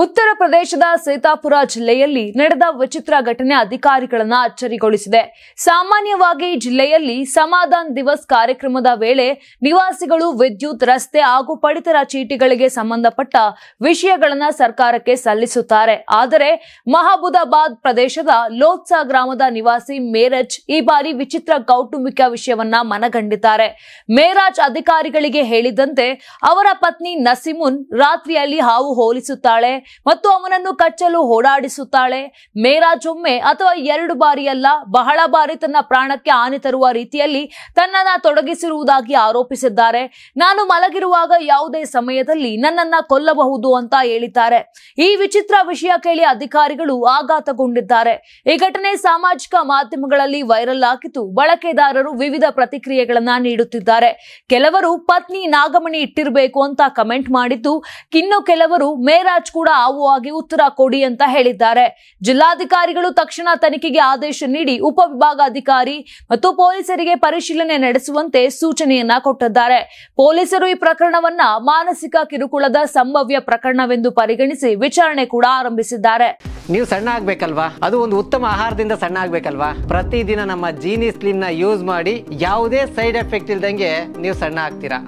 ಉತ್ತರ ಪ್ರದೇಶದ ಸೀತಾಪುರ ಜಿಲ್ಲೆಯಲ್ಲಿ ನಡೆದ ವಿಚಿತ್ರ ಘಟನೆ ಅಧಿಕಾರಿಗಳನ್ನ ಅಚ್ಚರಿಗೊಳಿಸಿದೆ. ಸಾಮಾನ್ಯವಾಗಿ ಜಿಲ್ಲೆಯಲ್ಲಿ ಸಮಾಧಾನ್ ದಿವಸ್ ಕಾರ್ಯಕ್ರಮದ ವೇಳೆ ನಿವಾಸಿಗಳು ವಿದ್ಯುತ್, ರಸ್ತೆ ಹಾಗೂ ಪಡಿತರ ಚೀಟಿಗಳಿಗೆ ಸಂಬಂಧಪಟ್ಟ ವಿಷಯಗಳನ್ನ ಸರ್ಕಾರಕ್ಕೆ ಸಲ್ಲಿಸುತ್ತಾರೆ. ಆದರೆ ಮಹಬೂದಾಬಾದ್ ಪ್ರದೇಶದ ಲೋತ್ಸಾ ಗ್ರಾಮದ ನಿವಾಸಿ ಮೇರಾಜ್ ಈ ಬಾರಿ ವಿಚಿತ್ರ ಕೌಟುಂಬಿಕ ವಿಷಯವನ್ನ ಮನಗಂಡಿದ್ದಾರೆ. ಮೇರಾಜ್ ಅಧಿಕಾರಿಗಳಿಗೆ ಹೇಳಿದಂತೆ ಅವರ ಪತ್ನಿ ನಸೀಮುನ್ ರಾತ್ರಿಯಲ್ಲಿ ಹಾವು ಹೋಲಿಸುತ್ತಾಳೆ ಮತ್ತು ಅವನನ್ನು ಕಚ್ಚಲು ಓಡಾಡಿಸುತ್ತಾಳೆ. ಮೇರಾಜ್ ಒಮ್ಮೆ ಅಥವಾ ಎರಡು ಬಾರಿಯಲ್ಲ, ಬಹಳ ಬಾರಿ ತನ್ನ ಪ್ರಾಣಕ್ಕೆ ಹಾನಿ ತರುವ ರೀತಿಯಲ್ಲಿ ತನ್ನನ್ನ ತೊಡಗಿಸಿರುವುದಾಗಿ ಆರೋಪಿಸಿದ್ದಾರೆ. ನಾನು ಮಲಗಿರುವಾಗ ಯಾವುದೇ ಸಮಯದಲ್ಲಿ ನನ್ನನ್ನ ಕೊಲ್ಲಬಹುದು ಅಂತ ಹೇಳಿದ್ದಾರೆ. ಈ ವಿಚಿತ್ರ ವಿಷಯ ಕೇಳಿ ಅಧಿಕಾರಿಗಳು ಆಘಾತಗೊಂಡಿದ್ದಾರೆ. ಈ ಘಟನೆ ಸಾಮಾಜಿಕ ಮಾಧ್ಯಮಗಳಲ್ಲಿ ವೈರಲ್ ಆಗಿದ್ದು ಬಳಕೆದಾರರು ವಿವಿಧ ಪ್ರತಿಕ್ರಿಯೆಗಳನ್ನ ನೀಡುತ್ತಿದ್ದಾರೆ. ಕೆಲವರು ಪತ್ನಿ ನಾಗಮಣಿ ಇಟ್ಟಿರಬೇಕು ಅಂತ ಕಮೆಂಟ್ ಮಾಡಿದ್ದು, ಇನ್ನು ಕೆಲವರು ಮೇರಾಜ್ ಕೂಡ ಹಾವು ಆಗಿ ಉತ್ತರ ಕೊಡಿ ಅಂತ ಹೇಳಿದ್ದಾರೆ. ಜಿಲ್ಲಾಧಿಕಾರಿಗಳು ತಕ್ಷಣ ತನಿಖೆಗೆ ಆದೇಶ ನೀಡಿ ಉಪವಿಭಾಗಾಧಿಕಾರಿ ಮತ್ತು ಪೊಲೀಸರಿಗೆ ಪರಿಶೀಲನೆ ನಡೆಸುವಂತೆ ಸೂಚನೆಯನ್ನ ಕೊಟ್ಟಿದ್ದಾರೆ. ಪೊಲೀಸರು ಈ ಪ್ರಕರಣವನ್ನ ಮಾನಸಿಕ ಕಿರುಕುಳದ ಸಂಭವ್ಯ ಪ್ರಕರಣವೆಂದು ಪರಿಗಣಿಸಿ ವಿಚಾರಣೆ ಕೂಡ ಆರಂಭಿಸಿದ್ದಾರೆ. ನೀವು ಸಣ್ಣ ಆಗ್ಬೇಕಲ್ವಾ? ಅದು ಒಂದು ಉತ್ತಮ ಆಹಾರದಿಂದ ಸಣ್ಣ ಆಗ್ಬೇಕಲ್ವಾ? ಪ್ರತಿದಿನ ನಮ್ಮ ಜೀನಿ ಸ್ಲಿಮ್ ನ ಯೂಸ್ ಮಾಡಿ ಯಾವುದೇ ಸೈಡ್ ಎಫೆಕ್ಟ್ ಇಲ್ದಂಗೆ ನೀವು ಸಣ್ಣ ಆಗ್ತೀರಾ.